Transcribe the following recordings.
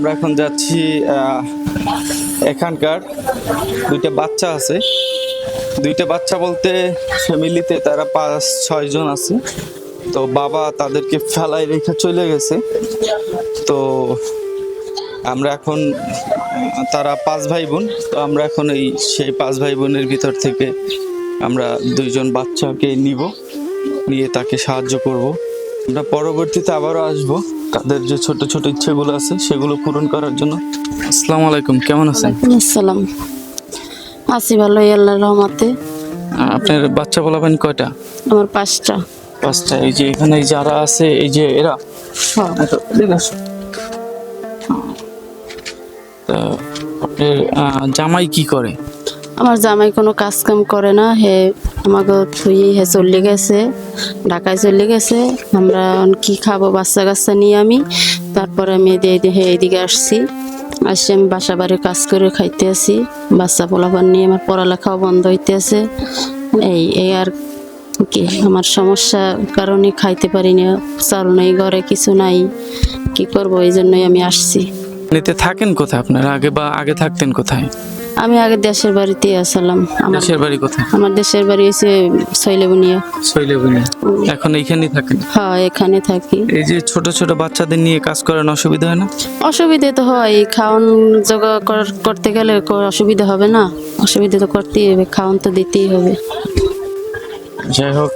আমরা এখন যাচ্ছি এখানকার দুইটা বাচ্চা আছে। দুইটা বাচ্চা বলতে ফ্যামিলিতে তারা 5-6 জন আছে। তো বাবা তাদেরকে ফেলায় রেখে চলে গেছে। তো আমরা এখন তারা 5 ভাই বোন। তো আমরা এখন সেই 5 ভাই বোনের ভিতর থেকে আমরা 2 জন বাচ্চাকে নিয়ে তাকে সাহায্য করব। আমরা পরবর্তীতে আবারও আসব তাদের যে ছোট ছোট ইচ্ছেগুলো আছে সেগুলো পূরণ করার জন্য। আসসালামু আলাইকুম, কেমন আছেন? আসসালাম, আছি ভালোই আল্লাহর রহমতে। আপনার বাচ্চা বলাবেন কয়টা? আমার 5টা। 5টা। এই যে এখানে যারা আছে এই যে এরা, হ্যাঁ। তা আপনার জামাই কি করে? আমার জামাই কোনো কাজ কাম করে না, হে আমাকে থুই হে চলে গেছে, ঢাকায় চলে গেছে। আমরা কি খাবো বাচ্চা কাচ্চা নিয়ে আমি, তারপরে আমি এইদিকে আসছি। আমি বাসা বাড়ি কাজ করে খাইতে আছি, বাচ্চা পোলাপান নিয়ে আমার পড়ালেখাও বন্ধ হইতে আছে। এই আর কি, আমার সমস্যার কারণে খাইতে পারি না, চাল নেই ঘরে, কিছু নাই, কি করবো, এই জন্যই আমি আসছি। এতে থাকেন কোথায় আপনারা? আগে থাকতেন কোথায়? আমি আগে দেশের বাড়িতে আসলাম। দেশের বাড়ি কোথায়? আমার দেশের বাড়ি হচ্ছে শৈলবনিয়া। এখন এইখানেই থাকেন? হ্যাঁ, এখানে থাকি। এই যে ছোট ছোট বাচ্চাদের নিয়ে কাজ করেন, অসুবিধা হয় না? অসুবিধা তো হয়, খাওয়ান জোগাড় করতে গেলে অসুবিধা হবে না? অসুবিধা তো করতেই হবে, খাওয়ান তো দিতেই হবে। যাই হোক,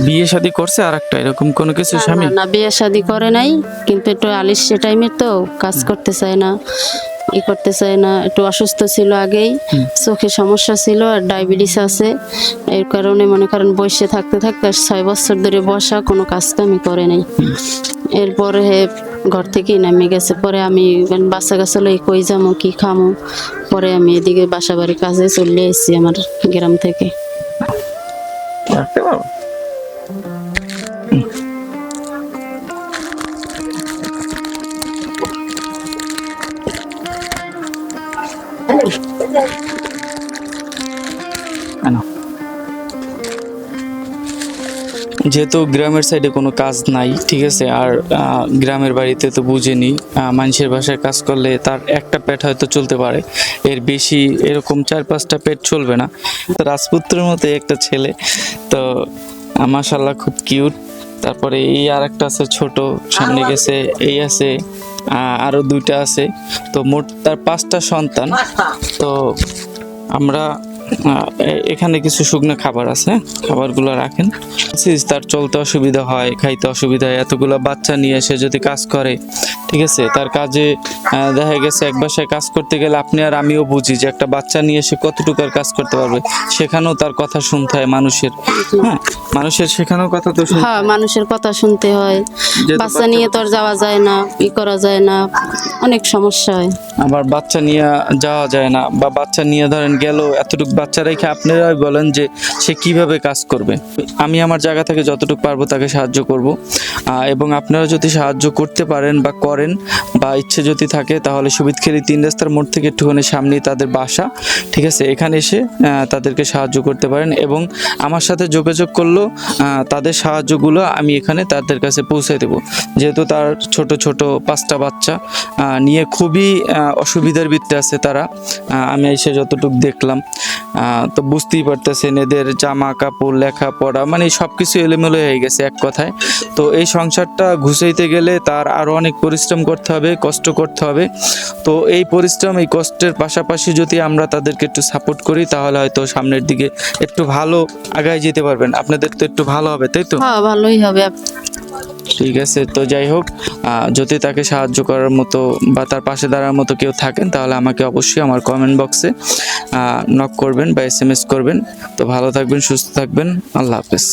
বিয়ে শাদী করছে আর একটা এরকম কোনো কিছু স্বামী? না, বিয়ে শাদী করে নাই, কিন্তু একটু আলিশে টাইমে তো কাজ করতে চায় না, করতে চায় না। একটু অসুস্থ ছিল আগেই, চোখে সমস্যা ছিল, আর ডায়াবেটিস আছে। এর কারণে মনে করেন বসে থাকতে 6 বছর ধরে বসা, কোনো কাজ কামই করে নাই। এরপরে ঘর থেকেই নামে গেছে। পরে আমি বাচ্চা কাচ্চা লই কই যাবো, কি খামো, পরে আমি এদিকে বাসা বাড়ি কাজে চলে এসেছি আমার গ্রাম থেকে। যেহেতু গ্রামের সাইডে কোনো কাজ নাই, ঠিক আছে, আর গ্রামের বাড়িতে তো বুঝেনি, মানুষের বাসায় কাজ করলে তার একটা পেট হয়তো চলতে পারে, এর বেশি এরকম 4-5টা পেট চলবে না। তো রাজপুত্রের মতো একটা ছেলে, তো মাশাআল্লাহ খুব কিউট। তারপরে এই আর একটা আছে ছোট, সামনে গেছে, এই আছে, আরো 2টা আছে। তো মোট তার 5টা সন্তান। তো আমরা এখানে কিছু শুকনো খাবার আছে, খাবারগুলো রাখেন। তার চলতে অসুবিধা হয়, খাইতে অসুবিধা হয়, এতগুলো বাচ্চা নিয়ে এসে যদি কাজ করে, ঠিক আছে, তার কাজে দেখা গেছে এক বাসায় কাজ করতে গেলে আপনি আর আমিও বুঝি যে একটা বাচ্চা নিয়ে এসে কতটুকু আর কাজ করতে পারবে। সেখানেও তার কথা শুনতে হয় মানুষের। হ্যাঁ, মানুষের সেখানেও কথা তো হ্যাঁ, মানুষের কথা শুনতে হয়। বাচ্চা নিয়ে তো আর যাওয়া যায় না, করা যায় না, অনেক সমস্যা হয়। আবার বাচ্চা নিয়ে যাওয়া যায় না, বা বাচ্চা নিয়ে ধরেন গেল, এতটুকু বাচ্চা রেখে আপনারাই বলেন যে সে কিভাবে কাজ করবে। আমি আমার জায়গা থেকে যতটুকু পারবো তাকে সাহায্য করব, এবং আপনারা যদি সাহায্য করতে পারেন বা করেন বা ইচ্ছে যদি থাকে, তাহলে সুবিদখেলি 3 রাস্তার মোড় থেকে একটুখানি সামনেই তাদের বাসা, ঠিক আছে, এখানে এসে তাদেরকে সাহায্য করতে পারেন। এবং আমার সাথে যোগাযোগ করলেও তাদের সাহায্যগুলো আমি এখানে তাদের কাছে পৌঁছে দেব। যেহেতু তার ছোট ছোট 5টা বাচ্চা নিয়ে খুবই অসুবিধার ভিতরে আছে তারা, আমি এসে যতটুকু দেখলাম, তো বুঝতেই পারতেছেন এদের জামা কাপড়, লেখাপড়া, মানে সব কিছু এলোমেলো হয়ে গেছে এক কথায়। তো এই সংসারটা ঘুষাইতে গেলে তার আরও অনেক পরিশ্রম করতে হবে, কষ্ট করতে হবে। তো এই পরিশ্রম, এই কষ্টের পাশাপাশি যদি আমরা তাদেরকে একটু সাপোর্ট করি, তাহলে হয়তো সামনের দিকে একটু ভালো আগায় যেতে পারবেন। আপনাদের তো একটু ভালো হবে, তাই তো? হ্যাঁ, ভালোই হবে। ঠিক আছে। তো যাই হোক, যদি তাকে সাহায্য করার মতো বা তার পাশে দাঁড়ার মতো কেউ থাকেন, তাহলে আমাকে অবশ্যই আমার কমেন্ট বক্সে নক করবেন বা SMS করবেন। তো ভালো থাকবেন, সুস্থ থাকবেন, আল্লাহ হাফেজ।